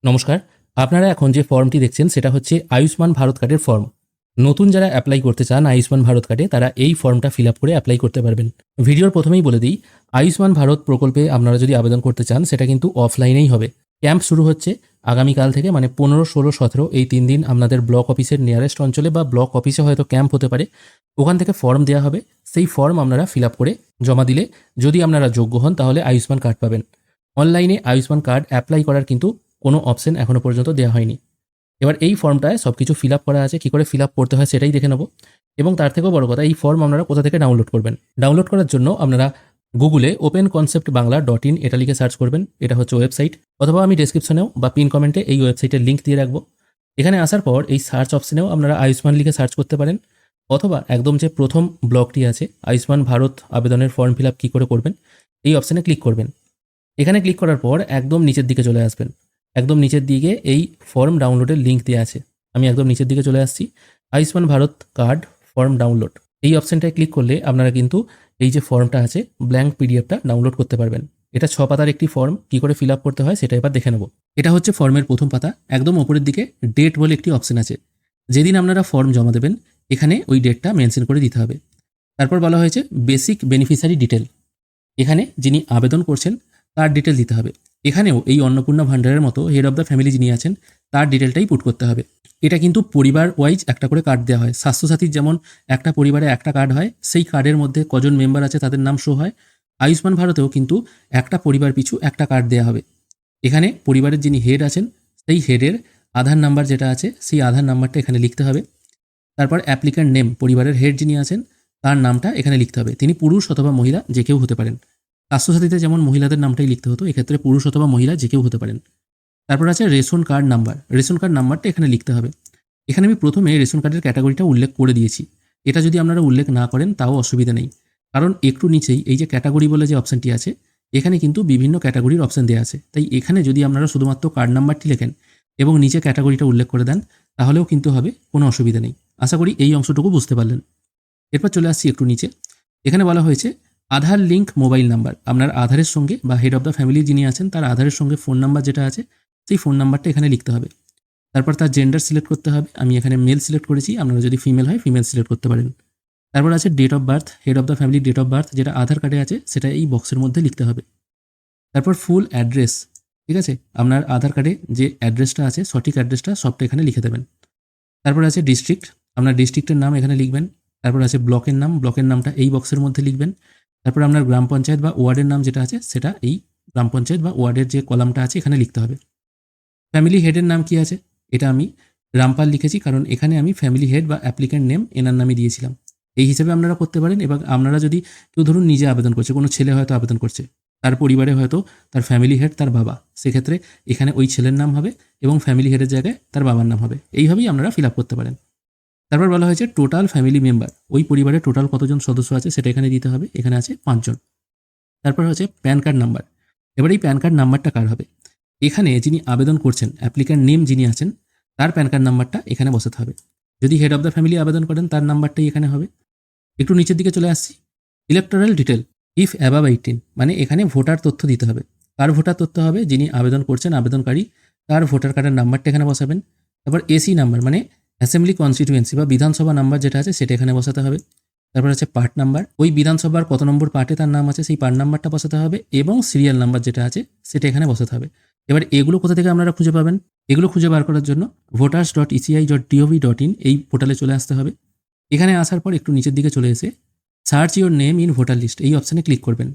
নমস্কার। আপনারা এখন যে ফর্মটি দেখছেন সেটা হচ্ছে আয়ুষ্মান ভারত কার্ডের ফর্ম। নতুন যারা অ্যাপ্লাই করতে চান আয়ুষ্মান ভারত কার্ডে তারা এই ফর্মটা ফিল আপ করে অ্যাপ্লাই করতে পারবেন। ভিডিওর প্রথমেই বলে দিই, আয়ুষ্মান ভারত প্রকল্পে আপনারা যদি আবেদন করতে চান সেটা কিন্তু অফলাইনেই হবে। ক্যাম্প শুরু হচ্ছে আগামীকাল থেকে, মানে 15, 16, 17 এই 3 দিন আপনাদের ব্লক অফিসের নিয়ারেস্ট অঞ্চলে বা ব্লক অফিসে হয়তো ক্যাম্প হতে পারে। ওখান থেকে ফর্ম দেওয়া হবে। সেই ফর্ম আপনারা ফিল আপ করে জমা দিলে যদি আপনারা যোগ্য হন তাহলে আয়ুষ্মান কার্ড পাবেন। অনলাইনে আয়ুষ্মান কার্ড অ্যাপ্লাই করার কিন্তু কোনো অপশন এখনও পর্যন্ত দেওয়া হয়নি। এবার এই ফর্মটায় সব কিছু ফিল আপ করা আছে, কী করে ফিল আপ করতে হয় সেটাই দেখে নেব। এবং তার থেকেও বড় কথা, এই ফর্ম আপনারা কোথা থেকে ডাউনলোড করবেন। ডাউনলোড করার জন্য আপনারা গুগলে openconceptbangla.in এটা লিখে সার্চ করবেন। এটা হচ্ছে ওয়েবসাইট, অথবা আমি ডেসক্রিপশনেও বা পিন কমেন্টে এই ওয়েবসাইটের লিঙ্ক দিয়ে রাখবো। এখানে আসার পর এই সার্চ অপশনেও আপনারা আয়ুষ্মান লিখে সার্চ করতে পারেন, অথবা একদম যে প্রথম ব্লকটি আছে আয়ুষ্মান ভারত আবেদনের ফর্ম ফিল আপ কী করে করবেন এই অপশানে ক্লিক করবেন। এখানে ক্লিক করার পর একদম নিচের দিকে চলে আসবেন। একদম নিচের দিকে এই ফর্ম ডাউনলোডের লিঙ্ক দেওয়া আছে। আমি একদম নিচের দিকে চলে আসছি। Ayushman Bharat card form download এই অপশানটায় ক্লিক করলে আপনারা কিন্তু এই যে ফর্মটা আছে ব্ল্যাঙ্ক পিডিএফটা ডাউনলোড করতে পারবেন। এটা 6 পাতার একটি ফর্ম, কী করে ফিল আপ করতে হয় সেটা এবার দেখে নেব। এটা হচ্ছে ফর্মের প্রথম পাতা। একদম ওপরের দিকে ডেট বলে একটি অপশান আছে। যেদিন আপনারা ফর্ম জমা দেবেন এখানে ওই ডেটটা মেনশন করে দিতে হবে। তারপর বলা হয়েছে বেসিক বেনিফিশিয়ারি ডিটেল। এখানে যিনি আবেদন করছেন তার ডিটেল দিতে হবে। এখানেও এই অন্নপূর্ণা ভান্ডারের মতো হেড অফ দ্য ফ্যামিলি যিনি আছেন তার ডিটেলটাই পুট করতে হবে। এটা কিন্তু পরিবার ওয়াইজ একটা করে কার্ড দেওয়া হয়। স্বাস্থ্যসাথীর যেমন একটা পরিবারে একটা কার্ড হয়, সেই কার্ডের মধ্যে কজন মেম্বার আছে তাদের নাম শো হয়। আয়ুষ্মান ভারতেও কিন্তু একটা পরিবার পিছু একটা কার্ড দেওয়া হবে। এখানে পরিবারের যিনি হেড আছেন সেই হেডের আধার নাম্বার যেটা আছে সেই আধার নাম্বারটা এখানে লিখতে হবে। তারপর অ্যাপ্লিক্যান্ট নেম, পরিবারের হেড যিনি আছেন তার নামটা এখানে লিখতে হবে। তিনি পুরুষ অথবা মহিলা যে কেউ হতে পারেন। স্বাস্থ্যসাথীতে যেমন মহিলাদের নামটাই লিখতে হতো, এক্ষেত্রে পুরুষ অথবা মহিলা যে কেউ হতে পারেন। তারপর আছে ration card number. Ration card নাম্বারটা এখানে লিখতে হবে। এখানে আমি প্রথমে রেশন কার্ডের ক্যাটাগরিটা উল্লেখ করে দিয়েছি। এটা যদি আপনারা উল্লেখ না করেন তাও অসুবিধা নেই, কারণ একটু নিচেই এই যে ক্যাটাগরি বলে যে অপশানটি আছে এখানে কিন্তু বিভিন্ন ক্যাটাগরির অপশান দেওয়া আছে। তাই এখানে যদি আপনারা শুধুমাত্র কার্ড নাম্বারটি লেখেন এবং নিচে ক্যাটাগরিটা উল্লেখ করে দেন তাহলেও কিন্তু হবে, কোনো অসুবিধা নেই। আশা করি এই অংশটুকু বুঝতে পারলেন। এরপর চলে আসছি একটু নিচে। এখানে বলা হয়েছে আধার লিঙ্ক মোবাইল নাম্বার। আপনার আধারের সঙ্গে বা হেড অফ দ্য ফ্যামিলি যিনি আছেন তার আধারের সঙ্গে ফোন নাম্বার যেটা আছে সেই ফোন নাম্বারটা এখানে লিখতে হবে। তারপর তার জেন্ডার সিলেক্ট করতে হবে। আমি এখানে মেল সিলেক্ট করেছি, আপনারা যদি ফিমেল হয় ফিমেল সিলেক্ট করতে পারেন। তারপর আছে date of birth. Head of the family date of birth যেটা আধার কার্ডে আছে সেটা এই বক্সের মধ্যে লিখতে হবে। তারপর ফুল অ্যাড্রেস, ঠিক আছে, আপনার আধার কার্ডে যে অ্যাড্রেসটা আছে সঠিক অ্যাড্রেসটা সবটা এখানে লিখে দেবেন। তারপর আছে ডিস্ট্রিক্ট, আপনার ডিস্ট্রিক্টের নাম এখানে লিখবেন। তারপর আছে ব্লকের নাম, ব্লকের নামটা এই বক্সের মধ্যে লিখবেন। তারপর আপনার গ্রাম পঞ্চায়েত বা ওয়ার্ডের নাম যেটা আছে সেটা এই গ্রাম পঞ্চায়েত বা ওয়ার্ডের যে কলামটা আছে এখানে লিখতে হবে। ফ্যামিলি হেডের নাম কি আছে, এটা আমি রামপাল লিখেছি, কারণ এখানে আমি ফ্যামিলি হেড বা অ্যাপ্লিক্যান্ট নেম এনার নামই দিয়েছিলাম। এই হিসেবে আপনারা করতে পারেন। এবং আপনারা যদি কেউ ধরুন নিজে আবেদন করছে, কোনো ছেলে হয়তো আবেদন করছে, তার পরিবারে হয়তো তার ফ্যামিলি হেড তার বাবা, সেক্ষেত্রে এখানে ওই ছেলের নাম হবে এবং ফ্যামিলি হেডের জায়গায় তার বাবার নাম হবে। এইভাবেই আপনারা ফিল আপ করতে পারেন। তারপর বলা হয়েছে টোটাল ফ্যামিলি মেম্বার, ওই পরিবারে টোটাল কতজন সদস্য আছে সেটা এখানে দিতে হবে। এখানে আছে 5 জন। তারপর হচ্ছে প্যান কার্ড নাম্বার। এবার এই প্যান কার্ড নাম্বারটা কার হবে, এখানে যিনি আবেদন করছেন অ্যাপ্লিক্যান্ট নেম যিনি আছেন তার প্যান কার্ড নাম্বারটা এখানে বসাতে হবে। যদি হেড অফ দ্য ফ্যামিলি আবেদন করেন তার নাম্বারটাই এখানে হবে। একটু নিচের দিকে চলে আসছি। ইলেকটোরাল ডিটেল ইফ অ্যাবাভ 18, মানে এখানে ভোটার তথ্য দিতে হবে। কার ভোটার তথ্য হবে, যিনি আবেদন করছেন আবেদনকারী তার ভোটার কার্ডের নাম্বারটা এখানে বসাবেন। তারপর এসি নাম্বার, মানে অ্যাসেম্বলি কনস্টিটিউয়েন্সি বা বিধানসভা নাম্বার যেটা আছে সেটা এখানে বসাতে হবে। তারপর আছে পার্ট নাম্বার, ওই বিধানসভার কত নম্বর পার্টে তার নাম আছে সেই পার্ট নাম্বারটা বসাতে হবে। এবং সিরিয়াল নাম্বার যেটা আছে সেটা এখানে বসাতে হবে। এবার এগুলো কোথা থেকে আপনারা খুঁজে পাবেন, এগুলো খুঁজে বার করার জন্য voters.eci.gov.in এই পোর্টালে চলে আসতে হবে। এখানে আসার পর একটু নিচের দিকে চলে এসে search your name in voter list এই অপশানে ক্লিক করবেন।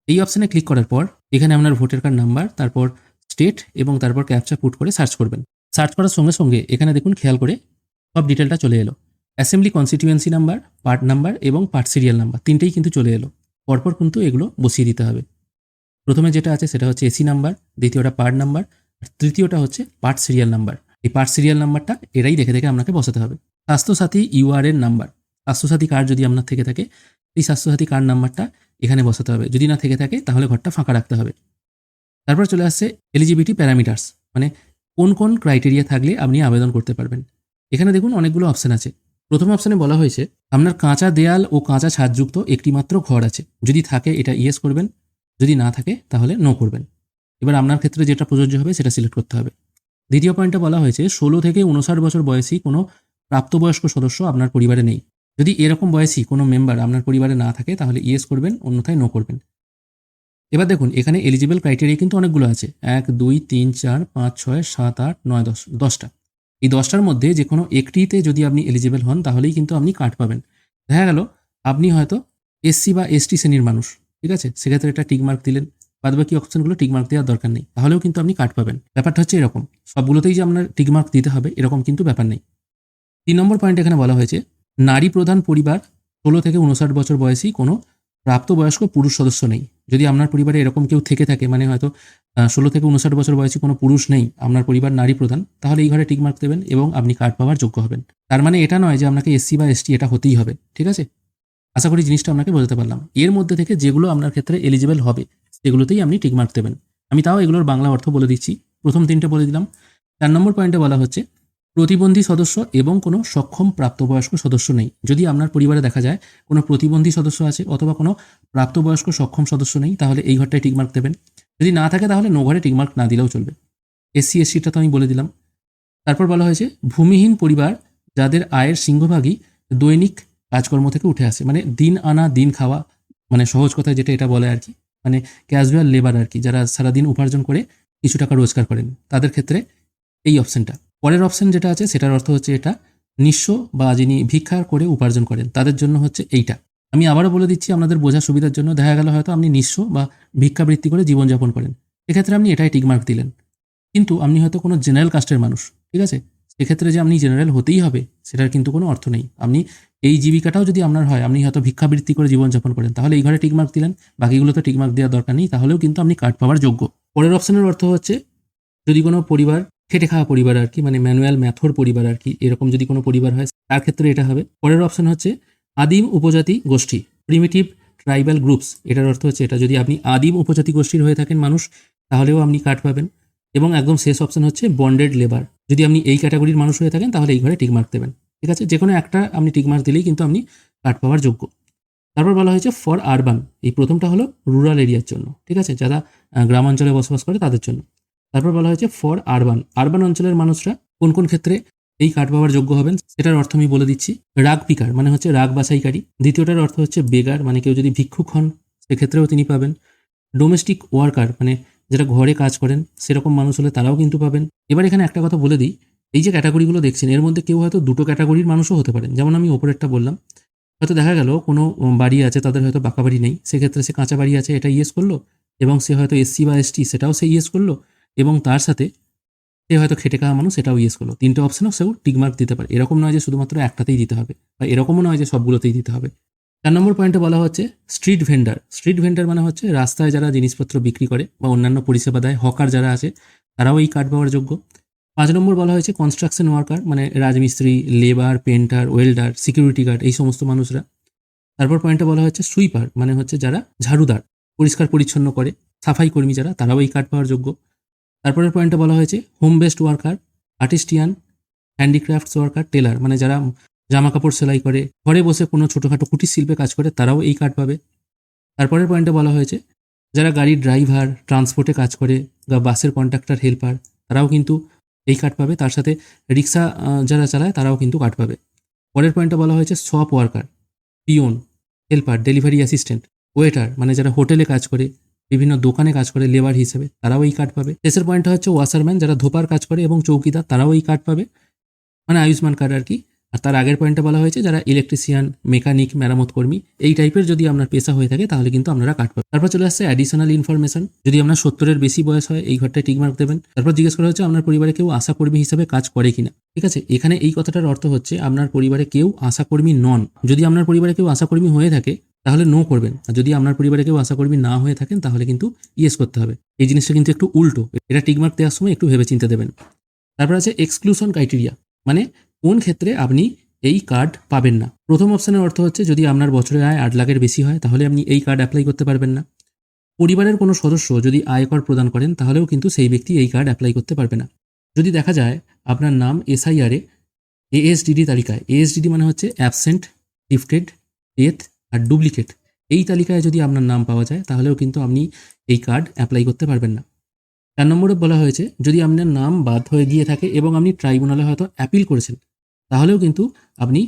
এই অপশানে ক্লিক করার পর এখানে আপনার ভোটার কার্ড নাম্বার, তারপর স্টেট এবং তারপর ক্যাপচা পুট করে সার্চ করবেন। সার্চ করার সঙ্গে সঙ্গে এখানে দেখুন খেয়াল করে সব ডিটেলটা চলে এলো। Assembly constituency number, part number এবং পার্ট সিরিয়াল নাম্বার তিনটেই কিন্তু চলে এলো। পরপর কিন্তু এগুলো বসিয়ে দিতে হবে। প্রথমে যেটা আছে সেটা হচ্ছে এসি নাম্বার, দ্বিতীয়টা পার্ট নাম্বার, আর তৃতীয়টা হচ্ছে পার্ট সিরিয়াল নাম্বার। এই পার্ট সিরিয়াল নাম্বারটা এরাই দেখে দেখে আপনাকে বসাতে হবে। Swasthyasathi URN number, Swasthyasathi card যদি আপনার থেকে থাকে এই স্বাস্থ্যসাথী কার্ড নাম্বারটা এখানে বসাতে হবে। যদি না থেকে থাকে তাহলে ঘরটা ফাঁকা রাখতে হবে। তারপর চলে আসছে এলিজিবিলিটি প্যারামিটার্স, মানে কোন কোন ক্রাইটেরিয়া থাকলে আপনি আবেদন করতে পারবেন। এখানে দেখুন অনেকগুলো অপশান আছে। প্রথম অপশানে বলা হয়েছে আপনার কাঁচা দেয়াল ও কাঁচা ছাদযুক্ত একটি মাত্র ঘর আছে, যদি থাকে এটা ইয়েস করবেন, যদি না থাকে তাহলে নো করবেন। এবার আপনার ক্ষেত্রে যেটা প্রযোজ্য হবে সেটা সিলেক্ট করতে হবে। দ্বিতীয় পয়েন্টে বলা হয়েছে 16 থেকে 59 বছর বয়সী কোনো প্রাপ্তবয়স্ক সদস্য আপনার পরিবারে নেই। যদি এরকম বয়সী কোনো মেম্বার আপনার পরিবারে না থাকে তাহলে ইয়েস করবেন, অন্যথায় নো করবেন। এবার দেখুন এখানে এলিজিবল ক্রাইটেরিয়া কিন্তু অনেকগুলো আছে, 1, 2, 3, 4, 5, 6, 7, 8, 9, 10, 10টা। এই 10টার মধ্যে যে কোনো একটিতে যদি আপনি এলিজিবল হন তাহলেই কিন্তু আপনি কার্ড পাবেন। দেখা গেল আপনি হয়তো এসসি বা এসটি শ্রেণীর মানুষ, ঠিক আছে, সেক্ষেত্রে এটা টিকমার্ক দিলেন, বাদবাকি অপশনগুলো টিকমার্ক দেওয়ার দরকার নেই, তাহলেও কিন্তু আপনি কার্ড পাবেন। ব্যাপারটা হচ্ছে এরকম, সবগুলোতেই যে আপনার টিকমার্ক দিতে হবে এরকম কিন্তু ব্যাপার নেই। 3 নম্বর পয়েন্ট এখানে বলা হয়েছে নারী প্রধান পরিবার 16 থেকে 59 বছর বয়সী কোনো প্রাপ্তবয়স্ক পুরুষ সদস্য নেই। যদি আপনার পরিবারে এরকম কেউ থেকে থাকে, মানে হয়তো 16 থেকে 59 বছর বয়সী কোনো পুরুষ নেই, আপনার পরিবার নারী প্রধান, তাহলে এই ঘরে টিকমার্ক দেবেন এবং আপনি কার্ড পাওয়ার যোগ্য হবেন। তার মানে এটা নয় যে আপনাকে এসসি বা এসটি এটা হতেই হবে, ঠিক আছে। আশা করি জিনিসটা আপনাকে বোঝাতে পারলাম। এর মধ্যে থেকে যেগুলো আপনার ক্ষেত্রে এলিজিবল হবে সেগুলোতেই আপনি টিকমার্ক দেবেন। আমি তাও এগুলোর বাংলা অর্থ বলে দিচ্ছি। প্রথম 3টে বলে দিলাম। 4 নম্বর পয়েন্টে বলা হচ্ছে প্রতিবন্ধী সদস্য এবং কোনো সক্ষম প্রাপ্তবয়স্ক সদস্য নেই। যদি আপনার পরিবারে দেখা যায় কোনো প্রতিবন্ধী সদস্য আছে অথবা কোনো প্রাপ্তবয়স্ক সক্ষম সদস্য নেই, তাহলে এই ঘরটায় টিকমার্ক দেবেন। যদি না থাকে তাহলে নো ঘরে টিকমার্ক না দিলেও চলবে। এসসি এসটিটা তো আমি বলে দিলাম। তারপর বলা হয়েছে ভূমিহীন পরিবার যাদের আয়ের সিংহভাগই দৈনিক কাজকর্ম থেকে উঠে আসে, মানে দিন আনা দিন খাওয়া, মানে সহজ কথায় যেটা এটা বলে আর কি, মানে ক্যাজুয়াল লেবার আর কি, যারা সারাদিন উপার্জন করে কিছু টাকা রোজগার করেন, তাদের ক্ষেত্রে এই অপশনটা। পরের অপশন যেটা আছে সেটার অর্থ হচ্ছে এটা নিঃস্ব বা যিনি ভিক্ষা করে উপার্জন করেন তাদের জন্য হচ্ছে এইটা। আমি আবারও বলে দিচ্ছি আপনাদের বোঝার সুবিধার জন্য। দেখা গেল হয়তো আপনি নিঃস্ব বা ভিক্ষাবৃত্তি করে জীবনযাপন করেন, এক্ষেত্রে আপনি এটাই টিকমার্ক দিলেন। কিন্তু আপনি হয়তো কোনো জেনারেল কাস্টের মানুষ, ঠিক আছে, সেক্ষেত্রে যে আপনি জেনারেল হতেই হবে সেটার কিন্তু কোনো অর্থ নেই। আপনি এই জীবিকাটাও যদি আপনার হয়, আপনি হয়তো ভিক্ষাবৃত্তি করে জীবনযাপন করেন, তাহলে এই ঘরে টিকমার্ক দিলেন, বাকিগুলো তো টিকমার্ক দেওয়ার দরকার নেই, তাহলেও কিন্তু আপনি কার্ড পাওয়ার যোগ্য। পরের অপশনের অর্থ হচ্ছে যদি কোনো পরিবার খেটে খাওয়া পরিবার আর কি, মানে ম্যানুয়াল ম্যাথর পরিবার আর কি, এরকম যদি কোনো পরিবার হয় তার ক্ষেত্রে এটা হবে। পরের অপশন হচ্ছে আদিম উপজাতি গোষ্ঠী, প্রিমিটিভ ট্রাইবাল গ্রুপস, এটার অর্থ হচ্ছে এটা যদি আপনি আদিম উপজাতি গোষ্ঠীর হয়ে থাকেন মানুষ তাহলেও আপনি কার্ড পাবেন। এবং একদম শেষ অপশন হচ্ছে বন্ডেড লেবার, যদি আপনি এই ক্যাটাগরির মানুষ হয়ে থাকেন তাহলে এই ঘরে টিকমার্ক দেবেন, ঠিক আছে। যে কোনো একটা আপনি টিকমার্ক দিলেই কিন্তু আপনি কার্ড পাওয়ার যোগ্য। তারপর বলা হয়েছে ফর আরবান, এই প্রথমটা হলো রুরাল এরিয়ার জন্য, ঠিক আছে, যারা গ্রামাঞ্চলে বসবাস করে তাদের জন্য। তারপর বলা হয়েছে ফর আরবান, আরবান অঞ্চলের মানুষরা কোন কোন ক্ষেত্রে এই কার্ড পাওয়ার যোগ্য হবেন সেটার অর্থ আমি বলে দিচ্ছি। রাগ পিকার মানে হচ্ছে রাগ বাছাইকারী, দ্বিতীয়টার অর্থ হচ্ছে বেগার, মানে কেউ যদি ভিক্ষুক হন সেক্ষেত্রেও তিনি পাবেন। ডোমেস্টিক ওয়ার্কার মানে যারা ঘরে কাজ করেন সেরকম মানুষ হলে তারাও কিন্তু পাবেন। এবার এখানে একটা কথা বলে দিই, এই যে ক্যাটাগরিগুলো দেখছেন এর মধ্যে কেউ হয়তো দুটো ক্যাটাগরির মানুষও হতে পারেন। যেমন আমি ওপরেরটা বললাম, হয়তো দেখা গেল কোনো বাড়ি আছে তাদের হয়তো পাকা বাড়ি নেই, সেক্ষেত্রে সে কাঁচা বাড়ি আছে এটা ইয়েস করলো, এবং সে হয়তো এসসি বা এসটি সেটাও সে ইয়েস করলো, এবং তার সাথে সে হয়তো খেটে খাওয়া মানুষ সেটাও ইয়েস করলো। 3টে অপশনও সেও টিকমার্ক দিতে পারে, এরকম নয় যে শুধুমাত্র একটাতেই দিতে হবে, বা এরকমও নয় যে সবগুলোতেই দিতে হবে। 4 নম্বর পয়েন্টে বলা হচ্ছে স্ট্রিট ভেন্ডার, স্ট্রিট ভেন্ডার মানে হচ্ছে রাস্তায় যারা জিনিসপত্র বিক্রি করে বা অন্যান্য পরিষেবা দেয়, হকার যারা আছে তারাও এই কার্ড পাওয়ার যোগ্য। 5 নম্বর বলা হয়েছে কনস্ট্রাকশন ওয়ার্কার, মানে রাজমিস্ত্রি, labour, painter, welder, security guard, এই সমস্ত মানুষরা। তারপর পয়েন্টে বলা হচ্ছে সুইপার, মানে হচ্ছে যারা ঝাড়ুদার, পরিষ্কার পরিচ্ছন্ন করে, সাফাই কর্মী যারা, তারাও এই কার্ড পাওয়ার যোগ্য। তারপরের পয়েন্টে বলা হয়েছে home based worker, artisan, handicrafts worker, tailor, মানে যারা জামা কাপড় সেলাই করে, ঘরে বসে কোনো ছোটোখাটো কুটির শিল্পে কাজ করে, তারাও এই কার্ড পাবে। তারপরের পয়েন্টে বলা হয়েছে যারা গাড়ির ড্রাইভার, ট্রান্সপোর্টে কাজ করে বা বাসের কন্ডাক্টর, হেল্পার, তারাও কিন্তু এই কার্ড পাবে। তার সাথে রিক্সা যারা চালায় তারাও কিন্তু কার্ড পাবে। পরের পয়েন্টে বলা হয়েছে shop worker, peon, helper, delivery assistant, waiter, মানে যারা হোটেলে কাজ করে, বিভিন্ন দোকানে কাজ করে লেবার হিসেবে, তারাও এই কার্ড পাবে। শেষের পয়েন্টটা হচ্ছে ওয়াশারম্যান, যারা ধোপার কাজ করে, এবং চৌকিদার, তারাও এই কার্ড পাবে, মানে আয়ুষ্মান কার্ড আর কি। আর তার আগের পয়েন্টে বলা হয়েছে যারা ইলেকট্রিশিয়ান, মেকানিক, মেরামত কর্মী, এই টাইপের যদি আপনার পেশা হয়ে থাকে তাহলে কিন্তু আপনারা কার্ড পাবেন। তারপর চলে আসছে অ্যাডিশনাল ইনফরমেশন, যদি আপনার 70-এর বেশি বয়স হয় এই ঘরটায় টিকমার্ক দেবেন। তারপর জিজ্ঞেস করা হচ্ছে আপনার পরিবারে কেউ আশাকর্মী হিসেবে কাজ করে কিনা, ঠিক আছে। এখানে এই কথাটার অর্থ হচ্ছে আপনার পরিবারে কেউ আশাকর্মী নন। যদি আপনার পরিবারে কেউ আশাকর্মী হয়ে থাকে তাহলে নো করবেন, আর যদি আপনার পরিবারে কেউ আশাকর্মী না হয়ে থাকেন তাহলে কিন্তু ইয়েস করতে হবে। এই জিনিসটা কিন্তু একটু উল্টো, এটা টিকমার্ক দেওয়ার সময় একটু ভেবে চিন্তে দেবেন। তারপর আছে এক্সক্লুশন ক্রাইটেরিয়া, মানে কোন ক্ষেত্রে আপনি এই কার্ড পাবেন না। প্রথম অপশনের অর্থ হচ্ছে যদি আপনার বছরের আয় 8 লাখের বেশি হয় তাহলে আপনি এই কার্ড অ্যাপ্লাই করতে পারবেন না। পরিবারের কোনো সদস্য যদি আয়কর প্রদান করেন তাহলেও কিন্তু সেই ব্যক্তি এই কার্ড অ্যাপ্লাই করতে পারবে না। যদি দেখা যায় আপনার নাম এসআইআরে এএসডিডি তালিকায়, এএসডিডি মানে হচ্ছে অ্যাবসেন্ট, শিফটেড, ডেথ আর ডুপ্লিকেট, এই তালিকায় যদি আপনার নাম পাওয়া যায় তাহলেও কিন্তু আপনি এই কার্ড অ্যাপ্লাই করতে পারবেন না। 4 নম্বরে বলা হয়েছে যদি আপনার নাম বাদ হয়ে গিয়ে থাকে এবং আপনি ট্রাইব্যুনালে হয়তো অ্যাপিল করেছেন, তাহলেও কিন্তু আপনি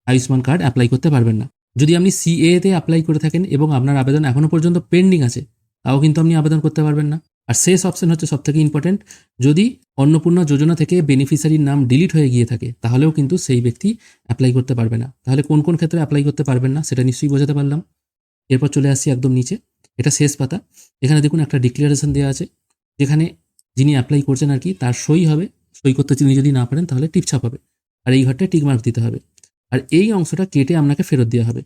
আয়ুষ্মান কার্ড অ্যাপ্লাই করতে পারবেন না। যদি আপনি সিএতে অ্যাপ্লাই করে থাকেন এবং আপনার আবেদন এখনও পর্যন্ত পেন্ডিং আছে, তাও কিন্তু আপনি আবেদন করতে পারবেন না। আর শেষ অপশন হচ্ছে সবথেকে ইম্পর্টেন্ট, যদি অন্নপূর্ণা যোজনা থেকে বেনিফিশিয়ারির নাম ডিলিট হয়ে গিয়ে থাকে, তাহলেও কিন্তু সেই ব্যক্তি অ্যাপ্লাই করতে পারবে না। তাহলে কোন কোন ক্ষেত্রে অ্যাপ্লাই করতে পারবেন না সেটা নিশ্চয়ই বোঝাতে পারলাম। এরপর চলে আসছি একদম নিচে, এটা শেষ পাতা। এখানে দেখুন একটা ডিক্লারেশন দেওয়া আছে, যেখানে যিনি অ্যাপ্লাই করছেন আর কি তার সই হবে। সই করতে তিনি যদি না পারেন তাহলে টিপছাপ হবে, আর এই ঘরটায় টিকমার্ক দিতে হবে। আর এই অংশটা কেটে আপনাকে ফেরত দেওয়া হবে।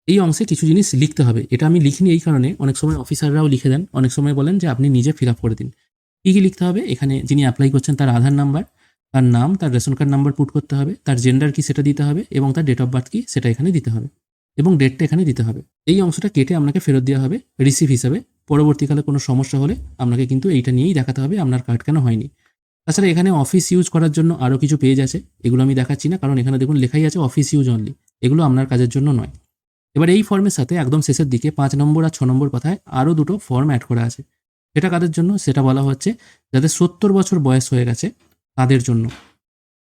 এই অংশে কিছু জিনিস লিখতে হবে। এটা আমি লিখিনি এই কারণে, অনেক সময় অফিসাররাও লিখে দেন, অনেক সময় বলেন যে আপনি নিজে ফিল আপ করে দিন। কী কী লিখতে হবে? এখানে যিনি অ্যাপ্লাই করছেন তার আধার নাম্বার, তার নাম, তার রেশন কার্ড নাম্বার পুট করতে হবে, তার জেন্ডার কি সেটা দিতে হবে, এবং তার ডেট অফ বার্থ কি সেটা এখানে দিতে হবে, এবং ডেটটা এখানে দিতে হবে। এই অংশটা কেটে আপনাকে ফেরত দেওয়া হবে রিসিভ হিসাবে। পরবর্তীকালে কোনো সমস্যা হলে আপনাকে কিন্তু এইটা নিয়েই দেখাতে হবে আপনার কার্ড কেন হয়নি। তাছাড়া এখানে অফিস ইউজ করার জন্য আরও কিছু পেজ আছে, এগুলো আমি দেখাচ্ছি না, কারণ এখানে দেখুন লেখাই আছে অফিস ইউজ অনলি, এগুলো আপনার কাজের জন্য নয়। এবার এই ফর্মের সাথে একদম শেষের দিকে 5 নম্বর আর 6 নম্বর পাতায় আরও দুটো ফর্ম অ্যাড করা আছে। সেটা কাদের জন্য? সেটা বলা হচ্ছে যাদের 70 বছর বয়স হয়ে গেছে তাদের জন্য,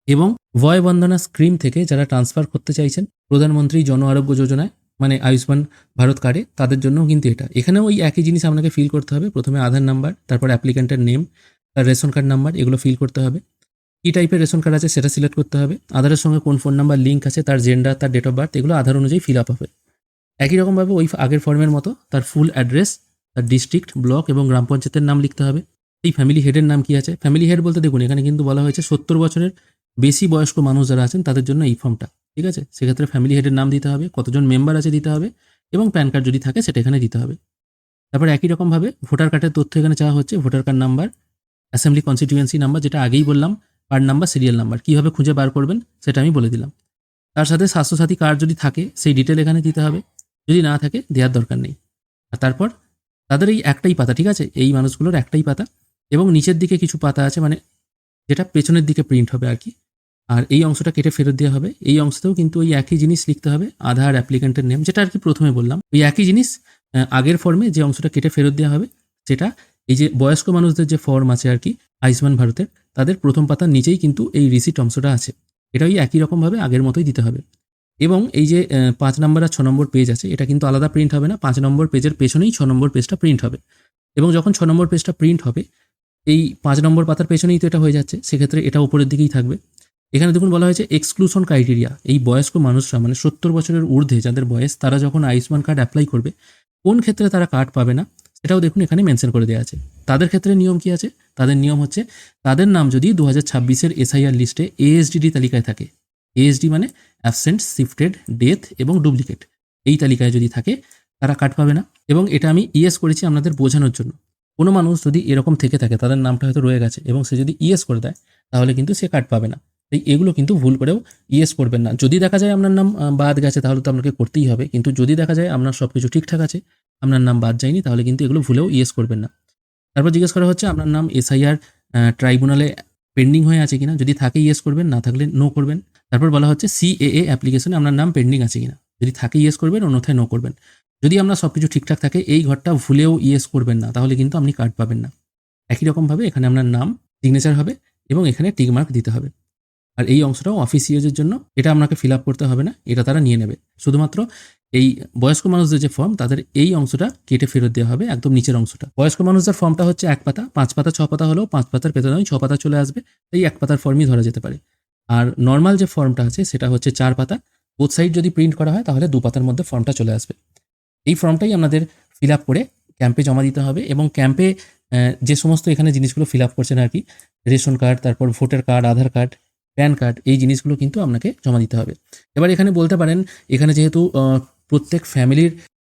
এবং ভয় বন্দনা স্কিম থেকে যারা ট্রান্সফার করতে চাইছেন প্রধানমন্ত্রী জন আরোগ্য যোজনায়, মানে আয়ুষ্মান ভারত কার্ডে, তাদের জন্যও কিন্তু এটা। এখানেও ওই একই জিনিস আপনাকে ফিল করতে হবে। প্রথমে আধার নাম্বার, তারপর অ্যাপ্লিক্যান্টের নেম, তার রেশন কার্ড নাম্বার, এগুলো ফিল করতে হবে। কী টাইপের রেশন কার্ড আছে সেটা সিলেক্ট করতে হবে। আধারের সঙ্গে কোন ফোন নাম্বার লিঙ্ক আছে, তার জেন্ডার, তার ডেট অফ বার্থ, এগুলো আধার অনুযায়ী ফিল আপ হবে। একই রকমভাবে ওই আগের ফর্মের মতো তার ফুল অ্যাড্রেস, তার ডিস্ট্রিক্ট, ব্লক এবং গ্রাম পঞ্চায়েতের নাম লিখতে হবে। এই ফ্যামিলি হেডের নাম কি আছে? ফ্যামিলি হেড বলতে দেখুন এখানে কিন্তু বলা হয়েছে 70 বছরের বেশি বয়স্ক মানুষ যারা আছেন তাদের জন্য এই ফর্মটা, ঠিক আছে? সেক্ষেত্রে ফ্যামিলি হেডের নাম দিতে হবে, কতজন মেম্বার আছে দিতে হবে, এবং প্যান কার্ড যদি থাকে সেটা এখানে দিতে হবে। তারপর একই রকমভাবে ভোটার কার্ডের তথ্য এখানে চাওয়া হচ্ছে, voter card number, assembly constituency number যেটা আগেই বললাম, কার্ড নাম্বার, সিরিয়াল নাম্বার। কীভাবে খুঁজে বার করবেন সেটা আমি বলে দিলাম। তার সাথে স্বাস্থ্যসাথী কার্ড যদি থাকে সেই ডিটেল এখানে দিতে হবে, যদি না থাকে দেওয়ার দরকার নেই। আর তারপর তাদের এই একটাই পাতা, ঠিক আছে? এই মানুষগুলোর একটাই পাতা, এবং নিচের দিকে কিছু পাতা আছে, মানে যেটা পেছনের দিকে প্রিন্ট হবে আর কি। আর এই অংশটা কেটে ফেরত দেওয়া হবে। এই অংশতেও কিন্তু ওই একই জিনিস লিখতে হবে, আধার, অ্যাপ্লিক্যান্টের নেম, যেটা আর কি প্রথমে বললাম। ওই একই জিনিস আগের ফর্মে যে অংশটা কেটে ফেরত দেওয়া হবে, সেটা এই যে বয়স্ক মানুষদের যে ফর্ম আছে আর কি আয়ুষ্মান ভারতের, তাদের প্রথম পাতার নিচেই কিন্তু এই রিসিট অংশটা আছে। এটা ওই একই রকমভাবে আগের মতোই দিতে হবে। এবং এই যে 5 নম্বর আর 6 নম্বর পেজ আছে, এটা কিন্তু আলাদা প্রিন্ট হবে না। 5 নম্বর পেজের পেছনেই 6 নম্বর পেজটা প্রিন্ট হবে, এবং যখন 6 নম্বর পেজটা প্রিন্ট হবে, এই 5 নম্বর পাতার পেছনেই তো এটা হয়ে যাচ্ছে, সেক্ষেত্রে এটা উপরের দিকেই থাকবে। এখানে দেখুন বলা হয়েছে এক্সক্লুশন ক্রাইটেরিয়া, এই বয়স্ক মানুষরা মানে 70 বছরের ঊর্ধ্বে যাদের বয়স, তারা যখন আয়ুষ্মান কার্ড অ্যাপ্লাই করবে কোন ক্ষেত্রে তারা কার্ড পাবে না সেটাও দেখুন এখানে মেনশন করে দেওয়া আছে। তাদের ক্ষেত্রে নিয়ম কি আছে? তাদের নিয়ম হচ্ছে তাদের নাম যদি 2026-এর এসআইআর লিস্টে এএসডিডি তালিকায় থাকে, এএসডি মানে অ্যাবসেন্ট, শিফটেড, ডেথ এবং ডুপ্লিকেট, এই তালিকায় যদি থাকে তারা কার্ড পাবে না। এবং এটা আমি ইয়েস করেছি আপনাদের বোঝানোর জন্য। কোনো মানুষ যদি এরকম থেকে থাকে, তাদের নামটা হয়তো রয়ে গেছে, এবং সে যদি ইয়েস করে দেয় তাহলে কিন্তু সে কার্ড পাবে না। তাই এগুলো কিন্তু ভুল করেও ইয়েস করবেন না। যদি দেখা যায় আপনার নাম বাদ গেছে তাহলে তো আপনাকে করতেই হবে, কিন্তু যদি দেখা যায় আপনার সব কিছু ঠিকঠাক আছে, আপনার নাম বাদ যায়নি, তাহলে কিন্তু এগুলো ভুলেও ইয়েস করবেন না। তারপর জিজ্ঞেস করা হচ্ছে আপনার নাম এসআইআর ট্রাইব্যুনালে পেন্ডিং হয়ে আছে কিনা, যদি থাকে ইয়েস করবেন, না থাকলে নো করবেন। তারপর বলা হচ্ছে সিএএ অ্যাপ্লিকেশনে আপনার নাম পেন্ডিং আছে কিনা, যদি থাকে ইয়েস করবেন, অন্যথায় নো করবেন। যদি আপনার সব কিছু ঠিকঠাক থাকে, এই ঘরটা ভুলেও ইয়েস করবেন না, তাহলে কিন্তু আপনি কার্ড পাবেন না। একই রকমভাবে এখানে আপনার নাম সিগনেচার হবে, এবং এখানে টিক মার্ক দিতে হবে। আর এই অংশটাও অফিস ইউজের জন্য, এটা আপনাকে ফিল আপ করতে হবে না, এটা তারা নিয়ে নেবে। শুধুমাত্র এই বয়স্ক মানুষদের যে ফর্ম, তাদের এই অংশটা কেটে ফেরত দেওয়া হবে, একদম নিচের অংশটা। বয়স্ক মানুষদের ফর্মটা হচ্ছে 1 পাতা, 5 পাতা 6 পাতা হলেও 5 পাতার পেছনে 6 পাতা চলে আসবে, এই 1 পাতার ফর্মই ধরা যেতে পারে। আর নর্মাল যে ফর্মটা আছে সেটা হচ্ছে 4 পাতা, বোথ সাইড যদি প্রিন্ট করা হয় তাহলে 2 পাতার মধ্যে ফর্মটা চলে আসবে। এই ফর্মটাই আপনাদের ফিল আপ করে ক্যাম্পে জমা দিতে হবে, এবং ক্যাম্পে যে সমস্ত এখানে জিনিসগুলো ফিল আপ করছেন আর কি, রেশন কার্ড, তারপর ভোটার কার্ড, আধার কার্ড, প্যান কার্ড, এই জিনিসগুলো কিন্তু আপনাকে জমা দিতে হবে। এবার এখানে বলতে পারেন, এখানে যেহেতু প্রত্যেক ফ্যামিলির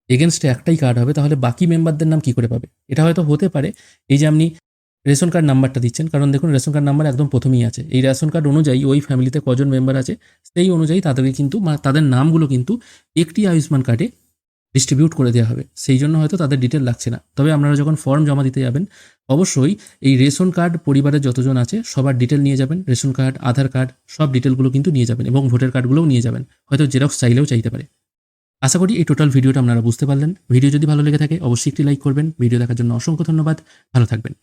এগেনস্টে একটাই কার্ড হবে, তাহলে বাকি মেম্বারদের নাম কী করে পাবে? এটা হয়তো হতে পারে এই যে আপনি রেশন কার্ড নাম্বারটা দিচ্ছেন, কারণ দেখুন রেশন কার্ড নাম্বার একদম প্রথমেই আছে। এই রেশন কার্ড অনুযায়ী ওই ফ্যামিলিতে কজন মেম্বার আছে সেই অনুযায়ী তাদেরকে কিন্তু তাদের নামগুলো কিন্তু একটি আয়ুষ্মান কার্ডে ডিস্ট্রিবিউট করে দেওয়া হবে, সেই জন্য হয়তো তাদের ডিটেল লাগছে না। তবে আপনারা যখন ফর্ম জমা দিতে যাবেন অবশ্যই এই রেশন কার্ড পরিবারের যতজন আছে সবার ডিটেল নিয়ে যাবেন, রেশন কার্ড, আধার কার্ড, সব ডিটেলগুলো কিন্তু নিয়ে যাবেন, এবং ভোটার কার্ডগুলোও নিয়ে যাবেন, হয়তো জেরক্স চাইলেও চাইতে পারে। আশা করি এই টোটাল ভিডিওটা আপনারা বুঝতে পারলেন। ভিডিও যদি ভালো লেগে থাকে অবশ্যই একটি লাইক করবেন। ভিডিও দেখার জন্য অসংখ্য ধন্যবাদ, ভালো থাকবেন।